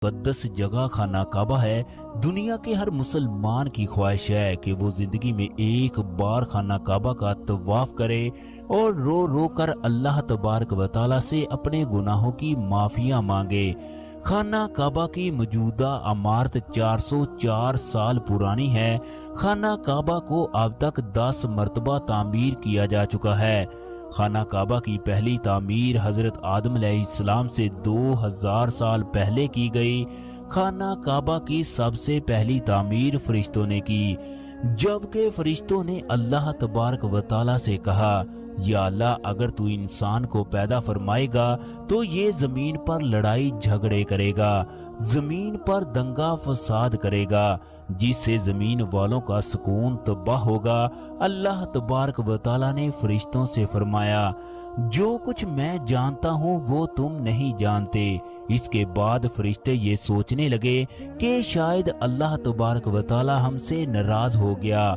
मुकद्दस जगह खाना काबा है। दुनिया के हर मुसलमान की ख्वाहिश है कि वो जिंदगी में एक बार खाना काबा का तवाफ करे और रो रो कर अल्लाह तबारक व तआला से अपने गुनाहों की माफिया मांगे। खाना काबा की मौजूदा इमारत 404 साल पुरानी है। खाना काबा को अब तक 10 मरतबा तामीर किया जा चुका है। खाना काबा की पहली तामीर हजरत आदम अलैहिस्सलाम से 2000 साल पहले की गई। खाना काबा की सबसे पहली तामीर फरिश्तों ने की, जबकि फरिश्तों ने अल्लाह तबारक व तआला से कहा, या अल्लाह, अगर तू इंसान को पैदा फरमाएगा तो ये जमीन पर लड़ाई झगड़े करेगा, जमीन पर दंगा फसाद करेगा, जिससे जमीन वालों का सुकून तबाह होगा। अल्लाह तबारक व तआला ने फरिश्तों से फरमाया, जो कुछ मैं जानता हूँ वो तुम नहीं जानते। इसके बाद फरिश्ते ये सोचने लगे कि शायद अल्लाह तबारक व तआला हमसे नाराज हो गया।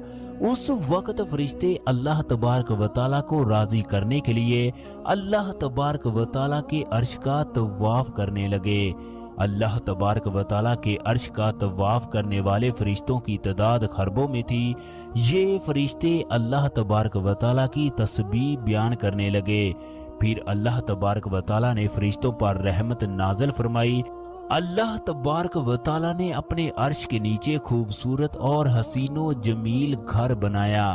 उस वक्त फरिश्ते अल्लाह तबारक व तआला को राजी करने के लिए अल्लाह तबारक व तआला के अर्श का तवाफ करने लगे। अल्लाह तबारक व तआला के अर्श का तवाफ करने वाले फरिश्तों की तादाद खरबों में थी। ये फरिश्ते अल्लाह तबारक व तआला की तस्बीह बयान करने लगे। फिर अल्लाह तबारक व तआला ने फरिश्तों पर रहमत नाज़िल फरमाई। अल्लाह तबारक व तआला ने अपने अर्श के नीचे खूबसूरत और हसीनो जमील घर बनाया।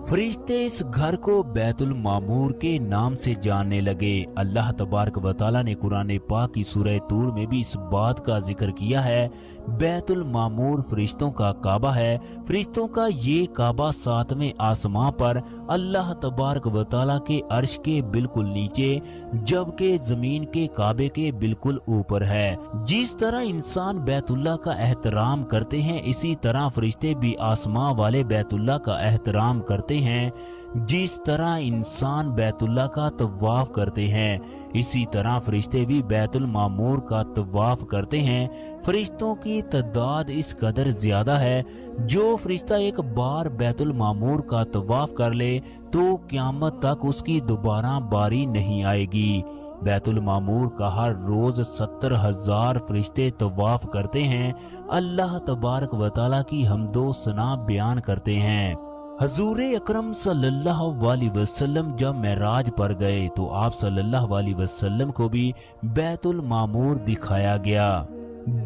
फरिश्ते इस घर को बैतुल मामूर के नाम से जानने लगे। अल्लाह तबारक व तआला ने कुरान पाक की सूरह तूर में भी इस बात का जिक्र किया है। बैतुल मामूर फरिश्तों का काबा है। फरिश्तों का ये काबा 7वें आसमां पर अल्लाह तबारक व तआला के अर्श के बिल्कुल नीचे, जबकि जमीन के काबे के बिल्कुल ऊपर है। जिस तरह इंसान बैतुल्लाह का एहतराम करते हैं, इसी तरह फरिश्ते भी आसमां वाले बैतुल्लाह का एहतराम करते हैं। जिस तरह इंसान बैतुल्लाह का तवाफ करते हैं, इसी तरह फरिश्ते भी बैतुल मामूर का तवाफ करते हैं। फरिश्तों की तादाद इस कदर ज्यादा है, जो फरिश्ता एक बार बैतुल मामूर का तवाफ कर ले तो क़यामत तक उसकी दोबारा बारी नहीं आएगी। बैतुल मामूर का हर रोज 70,000 फरिश्ते तवाफ करते हैं। अल्लाह तबारक व तआला की हम्दो सना बयान करते हैं। हजूर अकरम सल्लल्लाहु अलैहि वसल्लम जब मेराज पर गए तो आप सल्लल्लाहु अलैहि वसल्लम को भी बैतुल मामूर दिखाया गया।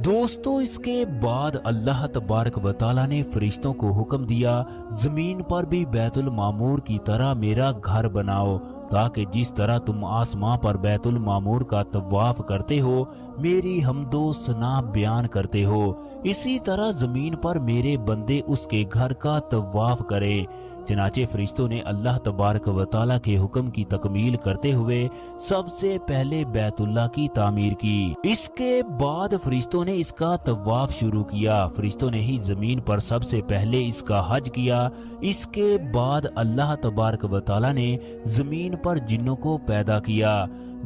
दोस्तों, इसके बाद अल्लाह तबारक व तआला ने फरिश्तों को हुक्म दिया, जमीन पर भी बैतुल मामूर की तरह मेरा घर बनाओ, ताकि जिस तरह तुम आसमां पर बैतुल मामूर का तवाफ करते हो, मेरी हम्दो सना बयान करते हो, इसी तरह जमीन पर मेरे बंदे उसके घर का तवाफ करें। चनाचे फरिश्तों ने अल्लाह तबारक व तआला के हुक्म की तकमील करते हुए सबसे पहले बैतुल्लाह की तामीर की। इसके बाद फरिश्तों ने इसका तवाफ शुरू किया। फरिश्तों ने ही जमीन पर सबसे पहले इसका हज किया। इसके बाद अल्लाह तबारक व तआला ने जमीन पर जिन्नों को पैदा किया।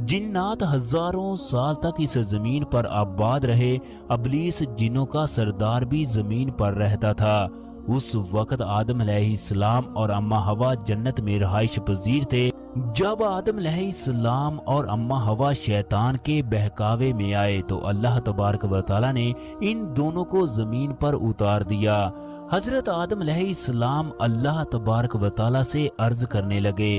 जिन्नात हजारों साल तक इस जमीन पर आबाद रहे। इब्लीस जिन्नों का सरदार भी जमीन पर रहता था। उस वक्त आदम अलैहिस्सलाम और अम्मा हवा जन्नत में रहाइश पजीर थे। जब आदम अलैहिस्सलाम और अम्मा हवा शैतान के बहकावे में आए तो अल्लाह तबारक व तआला ने इन दोनों को जमीन पर उतार दिया। हजरत आदम अलैहिस्सलाम अल्लाह तबारक व तआला से अर्ज करने लगे,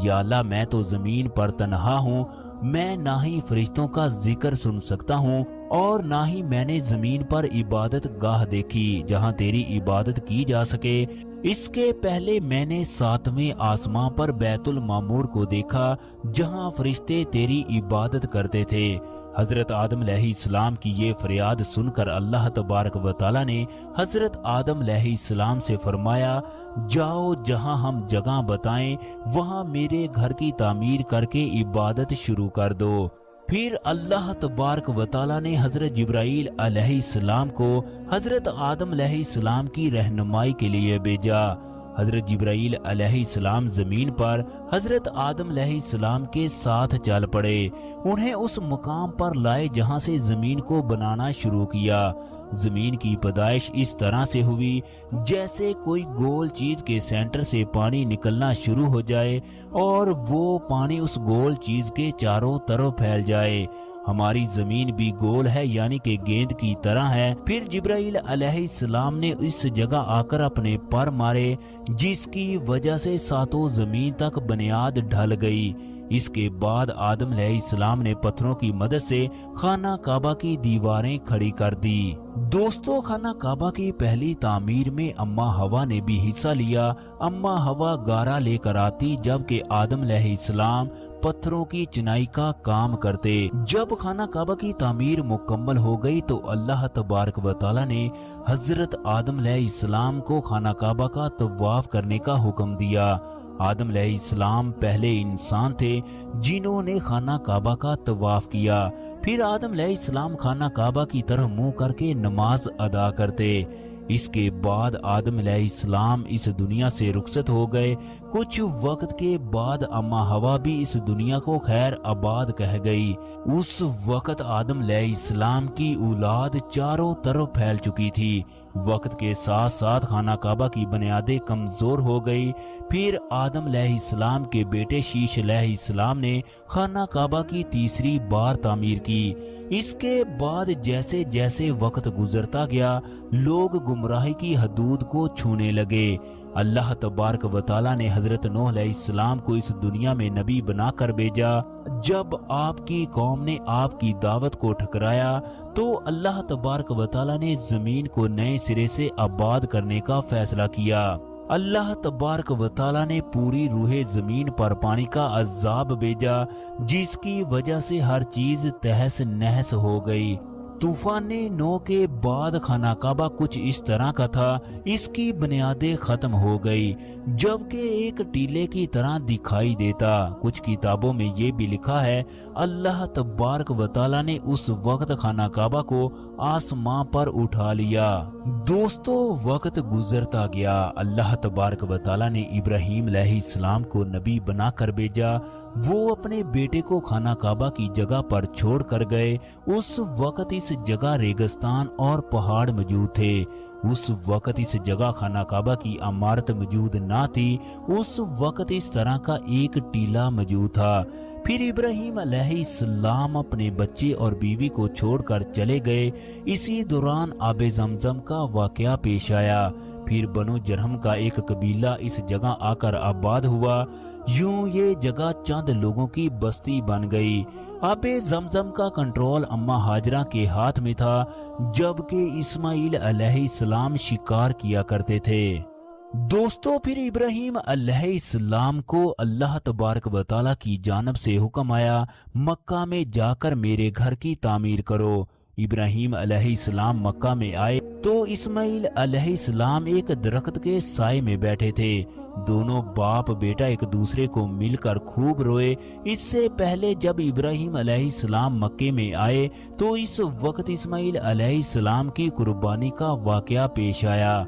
या अल्लाह, मैं तो जमीन पर तन्हा हूँ, मैं ना ही फरिश्तों का जिक्र सुन सकता हूँ और ना ही मैंने जमीन पर इबादत गाह देखी जहाँ तेरी इबादत की जा सके। इसके पहले मैंने 7वें आसमां पर बैतुल मामूर को देखा, जहाँ फरिश्ते तेरी इबादत करते थे। हजरत आदम अलैहिस्सलाम की ये फरियाद सुनकर अल्लाह तबारक व तआला ने हजरत आदम अलैहिस्सलाम से फरमाया, जाओ, जहां हम जगह बताएं वहां मेरे घर की तामीर करके इबादत शुरू कर दो। फिर अल्लाह तबारक व तआला ने हजरत जिब्राईल अलैहिस्सलाम को हजरत आदम अलैहिस्सलाम की रहनुमाई के लिए भेजा। हजरत जिब्राईल अलैहिस्सलाम जमीन पर हजरत आदम अलैहिस्सलाम के साथ चल पड़े। उन्हें उस मुकाम पर लाए जहां से जमीन को बनाना शुरू किया। जमीन की पैदाइश इस तरह से हुई जैसे कोई गोल चीज के सेंटर से पानी निकलना शुरू हो जाए और वो पानी उस गोल चीज के चारों तरफ फैल जाए। ہماری زمین بھی گول ہے یعنی کہ گیند کی طرح ہے۔ پھر جبرائیل علیہ السلام نے اس جگہ آ کر اپنے پر مارے جس کی وجہ سے ساتوں زمین تک بنیاد ڈھل گئی۔ اس کے بعد آدم علیہ السلام نے پتھروں کی مدد سے خانہ کعبہ کی دیواریں کھڑی کر دی۔ دوستو، خانہ کعبہ کی پہلی تعمیر میں اماں حوا نے بھی حصہ لیا۔ اماں حوا گارا لے کر آتی جبکہ آدم علیہ السلام پتھروں کی چنائی کا کام کرتے۔ جب خانہ کعبہ کی تعمیر مکمل ہو گئی تو اللہ تبارک و تعالی نے حضرت آدم علیہ السلام کو خانہ کعبہ کا طواف کرنے کا حکم دیا۔ آدم علیہ السلام پہلے انسان تھے جنہوں نے خانہ کعبہ کا طواف کیا۔ پھر آدم علیہ السلام خانہ کعبہ کی طرف منہ کر کے نماز ادا کرتے۔ اس کے بعد آدم علیہ السلام اس دنیا سے رخصت ہو گئے۔ کچھ وقت کے بعد اماں حوا بھی اس دنیا کو خیر آباد کہہ گئی۔ اس وقت آدم علیہ السلام کی اولاد چاروں طرف پھیل چکی تھی۔ وقت کے ساتھ ساتھ خانہ کعبہ کی بنیادیں کمزور ہو گئی۔ پھر آدم علیہ السلام کے بیٹے شیش علیہ السلام نے خانہ کعبہ کی تیسری بار تعمیر کی۔ اس کے بعد جیسے جیسے وقت گزرتا گیا لوگ گمراہی کی حدود کو چھونے لگے۔ اللہ تبارک و تعالی نے حضرت نوح علیہ السلام کو اس دنیا میں نبی بنا کر بھیجا۔ جب آپ کی قوم نے آپ کی دعوت کو ٹھکرایا تو اللہ تبارک و تعالی نے زمین کو نئے سرے سے آباد کرنے کا فیصلہ کیا۔ اللہ تبارک و تعالی نے پوری روح زمین پر پانی کا عذاب بھیجا جس کی وجہ سے ہر چیز تہس نہس ہو گئی۔ طوفان نو کے بعد خانہ کعبہ کچھ اس طرح کا تھا۔ اس کی بنیادیں ختم ہو گئی جبکہ ایک ٹیلے کی طرح دکھائی دیتا۔ کچھ کتابوں میں یہ بھی لکھا ہے اللہ تبارک و تعالی نے اس وقت خانہ کعبہ کو آسمان پر اٹھا لیا۔ دوستو، وقت گزرتا گیا۔ اللہ تبارک و تعالی نے ابراہیم علیہ السلام کو نبی بنا کر بھیجا۔ وہ اپنے بیٹے کو خانہ کعبہ کی جگہ پر چھوڑ کر گئے۔ اس وقت اس جگہ ریگستان اور پہاڑ موجود تھے۔ اس وقت اس جگہ خانہ کعبہ کی عمارت موجود نہ تھی۔ اس وقت اس طرح کا ایک ٹیلہ موجود تھا۔ پھر ابراہیم علیہ السلام اپنے بچے اور بیوی کو چھوڑ کر چلے گئے۔ اسی دوران آب زمزم کا واقعہ پیش آیا۔ پھر بنو جرہم کا ایک قبیلہ اس جگہ آ کر آباد ہوا۔ یوں یہ جگہ چند لوگوں کی بستی بن گئی۔ آب زمزم کا کنٹرول اماں ہاجرہ کے ہاتھ میں تھا جبکہ اسماعیل علیہ السلام شکار کیا کرتے تھے۔ دوستو، پھر ابراہیم علیہ السلام کو اللہ تبارک و تعالی کی جانب سے حکم آیا مکہ میں جا کر میرے گھر کی تعمیر کرو۔ ابراہیم علیہ السلام مکہ میں آئے تو اسماعیل علیہ السلام ایک درخت کے سائے میں بیٹھے تھے۔ دونوں باپ بیٹا ایک دوسرے کو مل کر خوب روئے۔ اس سے پہلے جب ابراہیم علیہ السلام مکے میں آئے تو اس وقت اسماعیل علیہ السلام کی قربانی کا واقعہ پیش آیا۔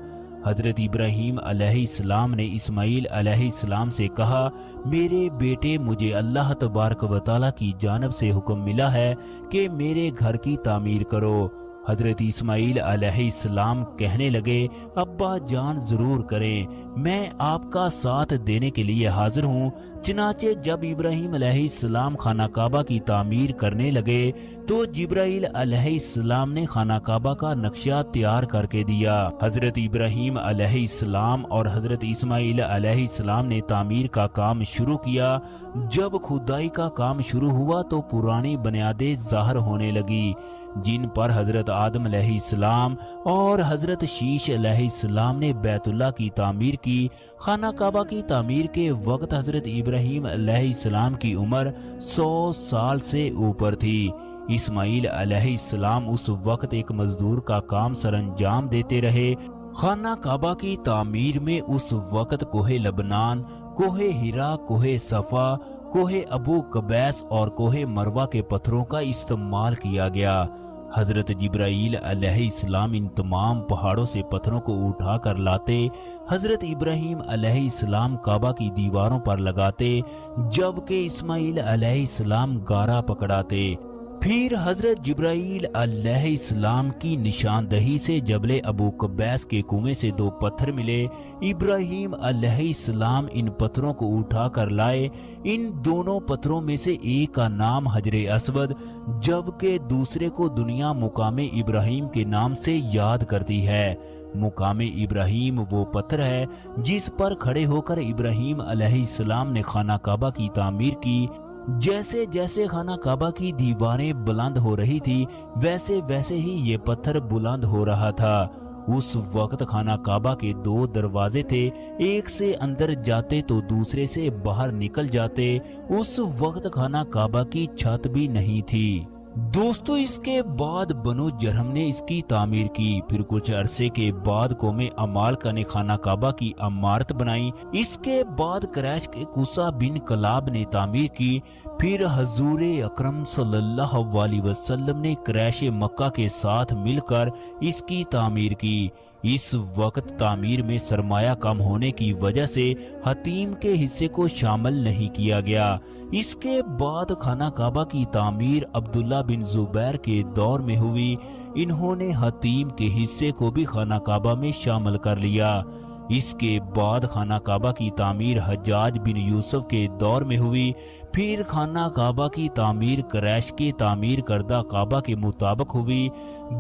حضرت ابراہیم علیہ السلام نے اسماعیل علیہ السلام سے کہا میرے بیٹے، مجھے اللہ تبارک و تعالی کی جانب سے حکم ملا ہے کہ میرے گھر کی تعمیر کرو۔ حضرت اسماعیل علیہ السلام کہنے لگے ابا جان ضرور کریں، میں آپ کا ساتھ دینے کے لیے حاضر ہوں۔ چنانچہ جب ابراہیم علیہ السلام خانہ کعبہ کی تعمیر کرنے لگے تو جبرائیل علیہ السلام نے خانہ کعبہ کا نقشہ تیار کر کے دیا۔ حضرت ابراہیم علیہ السلام اور حضرت اسماعیل علیہ السلام نے تعمیر کا کام شروع کیا۔ جب کھدائی کا کام شروع ہوا تو پرانی بنیادیں ظاہر ہونے لگی جن پر حضرت آدم علیہ السلام اور حضرت شیش علیہ السلام نے بیت اللہ کی تعمیر کی۔ خانہ کعبہ کی تعمیر کے وقت حضرت ابراہیم علیہ السلام کی عمر 100 سال سے اوپر تھی۔ اسماعیل علیہ السلام اس وقت ایک مزدور کا کام سر انجام دیتے رہے۔ خانہ کعبہ کی تعمیر میں اس وقت کوہ لبنان، کوہ ہیرا، کوہ صفا، کوہ ابو قبیس اور کوہ مروہ کے پتھروں کا استعمال کیا گیا۔ حضرت جبرائیل علیہ السلام ان تمام پہاڑوں سے پتھروں کو اٹھا کر لاتے، حضرت ابراہیم علیہ السلام کعبہ کی دیواروں پر لگاتے، جبکہ اسماعیل علیہ السلام گارا پکڑاتے۔ फिर हजरत जिब्राइल अलैहिस्सलाम की निशानदही से जबले अबू कब्बैस के कुएं से 2 पत्थर मिले। इब्राहिम अलैहिस्सलाम इन पत्थरों को उठा कर लाए। इन दोनों पत्थरों में से एक का नाम हजरे असवद जबकि दूसरे को दुनिया मुकामे इब्राहिम के नाम से याद करती है। मुकामे इब्राहिम वो पत्थर है जिस पर खड़े होकर इब्राहिम अलैहिस्सलाम ने खाना काबा की तामीर की। जैसे जैसे खाना काबा की दीवारें बुलंद हो रही थी वैसे वैसे ही ये पत्थर बुलंद हो रहा था। उस वक्त खाना काबा के 2 दरवाजे थे, एक से अंदर जाते तो दूसरे से बाहर निकल जाते। उस वक्त खाना काबा की छत भी नहीं थी। दोस्तों इसके बाद बनु जरहम ने इसकी तामीर की। फिर कुछ अरसे के बाद कौमे अमालका ने खाना काबा की इमारत बनाई। इसके बाद क्रैश के कुसा बिन कलाब ने तामीर की। फिर हजूर अकरम सल्लल्लाहु अलैहि वसल्लम ने क्रैश मक्का के साथ मिलकर इसकी तामीर की। इस वक्त तामीर में सरमाया कम होने की वजह से हतीम के हिस्से को शामिल नहीं किया गया। इसके बाद खाना काबा की तामीर अब्दुल्ला बिन जुबैर के दौर में हुई। इन्होंने हतीम के हिस्से को भी खाना काबा में शामिल कर लिया। इसके बाद खाना काबा की तामीर हज्जाज बिन यूसुफ के दौर में हुई। फिर खाना काबा की तामीर क्रैश के तामीर करदा काबा के मुताबिक हुई।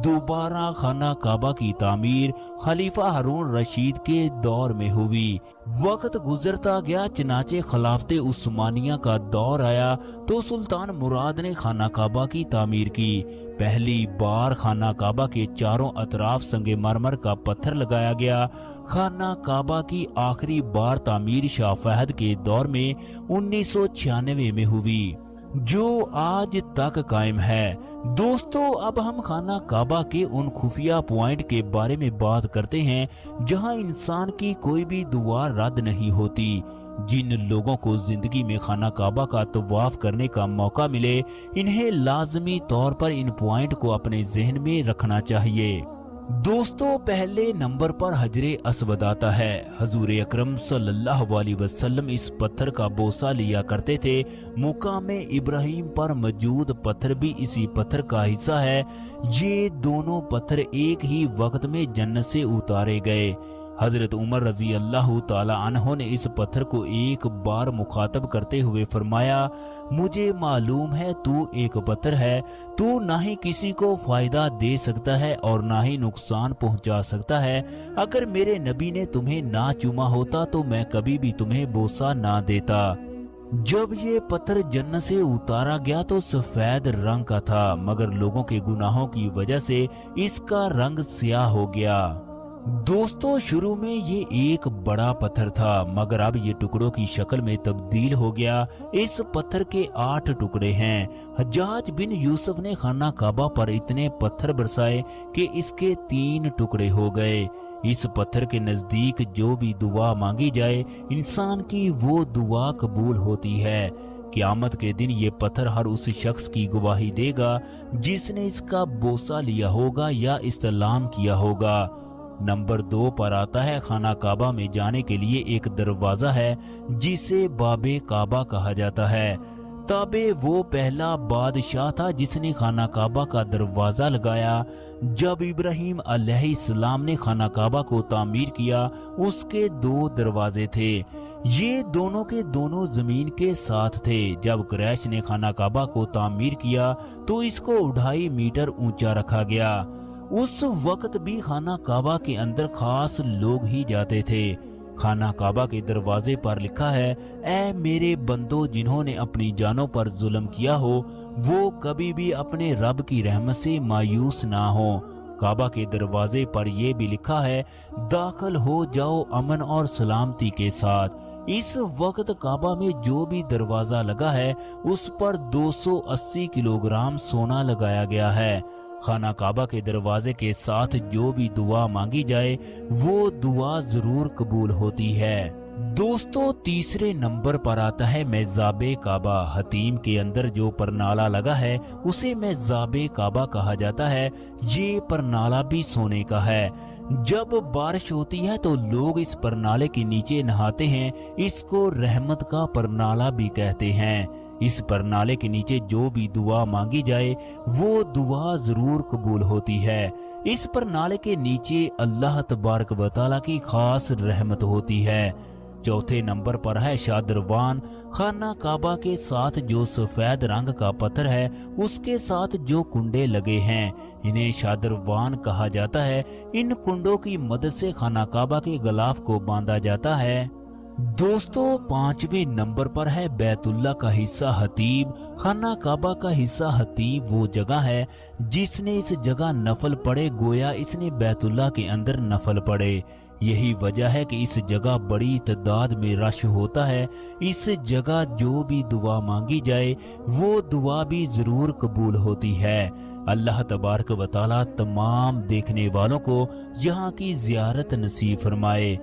दोबारा खाना काबा की तामीर खलीफा हारून रशीद के दौर में हुई। वक्त गुजरता गया, चनाचे खिलाफते उस्मानिया का दौर आया तो सुल्तान मुराद ने खाना काबा की तामीर की। पहली बार खाना काबा के चारों अतराफ संगे मरमर का पत्थर लगाया गया। खाना काबा की आखिरी बार तामीर शाह फहद के दौर में 1996 में हुई, जो आज तक कायम है। दोस्तों अब हम खाना काबा के उन खुफिया पॉइंट के बारे में बात करते हैं जहां इंसान की कोई भी दुआ रद्द नहीं होती। जिन लोगों को जिंदगी में खाना काबा का तवाफ करने का मौका मिले इन्हें लाजमी तौर पर इन पॉइंट को अपने जहन में रखना चाहिए। दोस्तों पहले नंबर पर हजरे असवद आता है। हजूर अकरम सल्लल्लाहु अलैहि वसल्लम इस पत्थर का बोसा लिया करते थे। मुकामे इब्राहिम पर मौजूद पत्थर भी इसी पत्थर का हिस्सा है। ये दोनों पत्थर एक ही वक्त में जन्नत से उतारे गए। हजरत उमर रजी अल्लाह ताला अन्हो ने इस पत्थर को एक बार मुखातब करते हुए फरमाया, मुझे मालूम है तू एक पत्थर है, तू ना ही किसी को फायदा दे सकता है और ना ही नुकसान पहुंचा सकता है। अगर मेरे नबी ने तुम्हें ना चूमा होता तो मैं कभी भी तुम्हें बोसा ना देता। जब ये पत्थर जन्नत से उतारा गया तो सफेद रंग का था, मगर लोगों के गुनाहों की वजह से इसका रंग स्याह हो गया। दोस्तों शुरू में ये एक बड़ा पत्थर था, मगर अब ये टुकड़ों की शक्ल में तब्दील हो गया। इस पत्थर के 8 टुकड़े हैं। हज्जाज बिन यूसुफ ने खाना काबा पर इतने पत्थर बरसाए कि इसके 3 टुकड़े हो गए। इस पत्थर के नजदीक जो भी दुआ मांगी जाए इंसान की वो दुआ कबूल होती है। क़यामत के दिन ये पत्थर हर उस शख्स की गवाही देगा जिसने इसका बोसा लिया होगा या इस्तेलाम किया होगा। नंबर 2 पर आता है खाना काबा में जाने के लिए एक दरवाजा है जिसे बाबे काबा कहा जाता है। ताबे वो पहला बादशाह था जिसने खाना काबा का दरवाजा लगाया। जब इब्राहिम अलैहिस्सलाम ने खाना काबा को तामीर किया उसके 2 दरवाजे थे। ये दोनों के दोनों जमीन के साथ थे। जब कुरैश ने खाना काबा को तामीर किया तो इसको 2.5 मीटर ऊंचा रखा गया। उस वक्त भी खाना काबा के अंदर खास लोग ही जाते थे। खाना काबा के दरवाजे पर लिखा है, ऐ मेरे बंदो जिन्होंने अपनी जानों पर जुल्म किया हो वो कभी भी अपने रब की रहमत से मायूस ना हो। काबा के दरवाजे पर यह भी लिखा है, दाखिल हो जाओ अमन और सलामती के साथ। इस वक्त काबा में जो भी दरवाजा लगा है उस पर 280 किलोग्राम सोना लगाया गया है। खाना काबा के दरवाजे के साथ जो भी दुआ मांगी जाए वो दुआ जरूर कबूल होती है। दोस्तों तीसरे नंबर पर आता है मेज़ाबे काबा। हतीम के अंदर जो परनाला लगा है उसे मेज़ाबे काबा कहा जाता है। ये परनाला भी सोने का है। जब बारिश होती है तो लोग इस परनाले के नीचे नहाते हैं। इसको रहमत का परनाला भी कहते हैं। इस परनाले के नीचे जो भी दुआ मांगी जाए वो दुआ जरूर कबूल होती है। इस परनाले के नीचे अल्लाह तबारक व तआला की खास रहमत होती है। चौथे नंबर पर है शादरवान। खाना काबा के साथ जो सफेद रंग का पत्थर है उसके साथ जो कुंडे लगे हैं इन्हें शादरवान कहा जाता है। इन कुंडों की मदद से खाना काबा के गलाफ को बांधा जाता है। दोस्तों, पांचवें नंबर पर है बैतुल्ला का हिस्सा हतीब। खाना काबा का हिस्सा हतीब वो जगह है जिसने इस जगह नफल पढ़े गोया इसने बैतुल्ला के अंदर नफल पढ़े। यही वजह है कि इस जगह बड़ी तादाद में रश होता है। इस जगह जो भी दुआ मांगी जाए वो दुआ भी जरूर कबूल होती है। अल्लाह तबारक व तआला तमाम देखने वालों को यहाँ की जियारत नसीब फरमाए।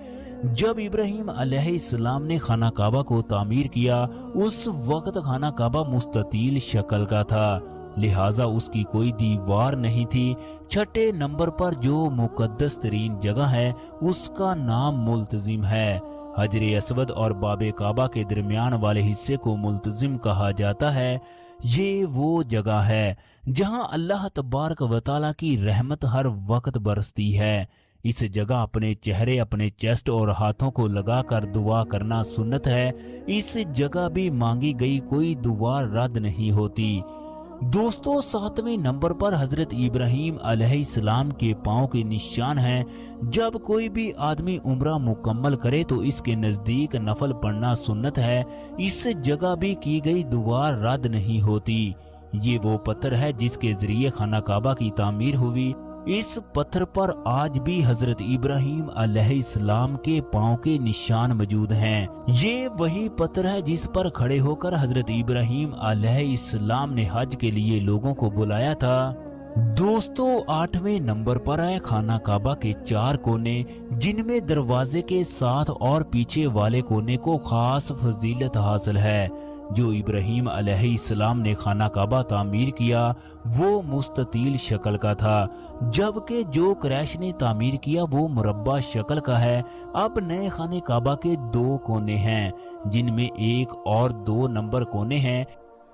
जब इब्राहिम अलैहिस्सलाम ने खाना काबा को तामीर किया उस वक्त खाना काबा मुस्ततील शक्ल का था, लिहाजा उसकी कोई दीवार नहीं थी। छठे नंबर पर जो मुकद्दस तरीन जगह है उसका नाम मुल्तजिम है। हजरे असवद और बाबे काबा के दरमियान वाले हिस्से को मुल्तजिम कहा जाता है। ये वो जगह है जहां अल्लाह तबारक व तआला की रहमत हर वक्त बरसती है। इस जगह अपने चेहरे, अपने चेस्ट और हाथों को लगाकर दुआ करना सुन्नत है। इस जगह भी मांगी गई कोई दुआ रद्द नहीं होती। दोस्तों, सातवें नंबर पर हजरत इब्राहिम अलैहिस्सलाम के पांव के निशान हैं। जब कोई भी आदमी उम्रा मुकम्मल करे तो इसके नजदीक नफल पढ़ना सुन्नत है। इस जगह भी की गई दुआ रद्द नहीं होती। ये वो पत्थर है जिसके जरिए खाना काबा की तामीर हुई। इस पत्थर पर आज भी हजरत इब्राहिम अलैहिस्सलाम के पांव के निशान मौजूद हैं। ये वही पत्थर है जिस पर खड़े होकर हजरत इब्राहिम अलैहिस्सलाम ने हज के लिए लोगों को बुलाया था। दोस्तों, आठवें नंबर पर है खाना काबा के 4 कोने, जिनमें दरवाजे के साथ और पीछे वाले कोने को खास फजीलत हासिल है। जो इब्राहिम अलैहिस्सलाम ने खाना काबा तामीर किया वो मुस्ततील शक्ल का था, जबकि जो क्रैश ने तामीर किया वो मुरब्बा शक्ल का है। अब नए खाने काबा के 2 कोने हैं जिनमें 1 और 2 नंबर कोने हैं।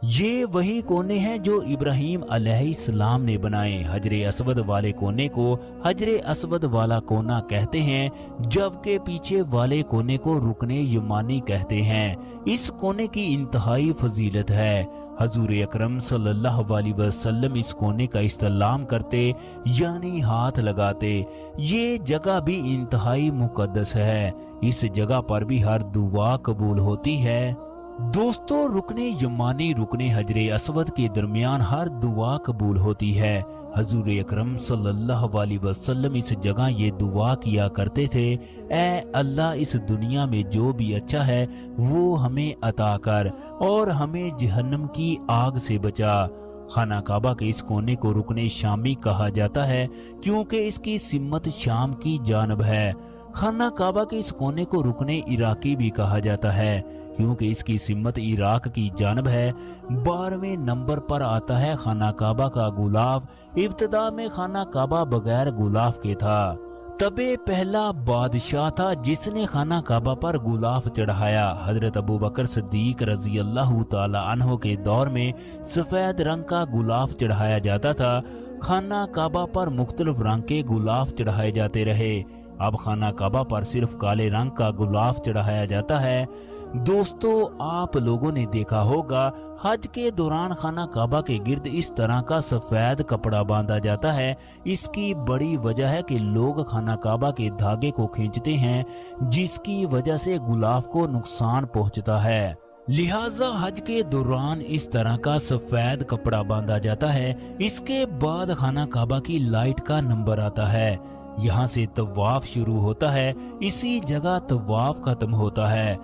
ये वही कोने हैं जो इब्राहिम अलैहिस्सलाम ने बनाए। हजरे असवद वाले कोने को हजरे असवद वाला कोना कहते हैं, जबकि पीछे वाले कोने को रुकने यमानी कहते हैं। इस कोने की इंतहाई फजीलत है। हजूर अकरम सल्लल्लाहु अलैहि वसल्लम इस कोने का इस्तेलाम करते यानी हाथ लगाते। ये जगह भी इंतहाई मुकद्दस है। इस जगह पर भी हर दुआ कबूल होती है। दोस्तों, रुकने यमानी रुकने हजरे असवद के दरमियान हर दुआ कबूल होती है। हजूर अकरम सल्लल्लाहु अलैहि वसल्लम इस जगह ये दुआ किया करते थे, ऐ अल्लाह इस दुनिया में जो भी अच्छा है वो हमें अता कर और हमें जहन्नम की आग से बचा। खाना काबा के इस कोने को रुकने शामी कहा जाता है क्योंकि इसकी सिमत शाम की जानब है। खाना काबा के इस कोने को रुकने इराकी भी कहा जाता है क्योंकि इसकी सिमत इराक की जानब है। 12वें नंबर पर आता है खाना काबा का गुलाफ। इब्तिदा में खाना काबा बगैर गुलाफ के था। तबे पहला बादशाह था जिसने खाना काबा पर गुलाफ चढ़ाया। हजरत अबू बकर सिद्दीक रजी अल्लाह ताला अन्हो के दौर में सफेद रंग का गुलाफ चढ़ाया जाता था। खाना काबा पर मुख्तलिफ रंग के गुलाफ चढ़ाए जाते रहे। अब खाना काबा पर सिर्फ काले रंग का गुलाफ चढ़ाया जाता है। दोस्तों, आप लोगों ने देखा होगा हज के दौरान खाना काबा के गिर्द इस तरह का सफेद कपड़ा बांधा जाता है। इसकी बड़ी वजह है कि लोग खाना काबा के धागे को खींचते हैं जिसकी वजह से गुलाफ को नुकसान पहुंचता है। लिहाजा हज के दौरान इस तरह का सफेद कपड़ा बांधा जाता है। इसके बाद खाना काबा की लाइट का नंबर आता है। यहाँ से तवाफ शुरू होता है, इसी जगह तवाफ खत्म होता है।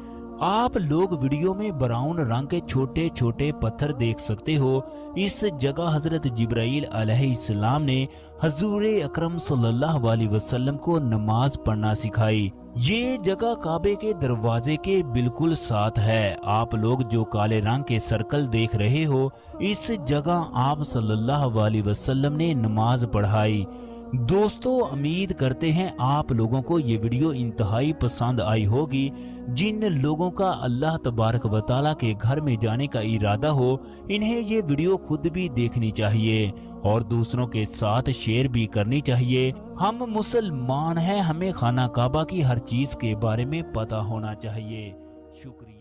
आप लोग वीडियो में ब्राउन रंग के छोटे छोटे पत्थर देख सकते हो। इस जगह हजरत जिब्राइल अलैहिस्सलाम ने हजूर अकरम सल्लल्लाहु अलैहि वसल्लम को नमाज पढ़ना सिखाई। ये जगह काबे के दरवाजे के बिल्कुल साथ है। आप लोग जो काले रंग के सर्कल देख रहे हो, इस जगह आप सल्लल्लाहु अलैहि वसल्लम ने नमाज पढ़ाई। دوستو امید کرتے ہیں آپ لوگوں کو یہ ویڈیو انتہائی پسند آئی ہوگی۔ جن لوگوں کا اللہ تبارک و تعالیٰ کے گھر میں جانے کا ارادہ ہو انہیں یہ ویڈیو خود بھی دیکھنی چاہیے اور دوسروں کے ساتھ شیئر بھی کرنی چاہیے۔ ہم مسلمان ہیں، ہمیں خانہ کعبہ کی ہر چیز کے بارے میں پتہ ہونا چاہیے۔ شکریہ۔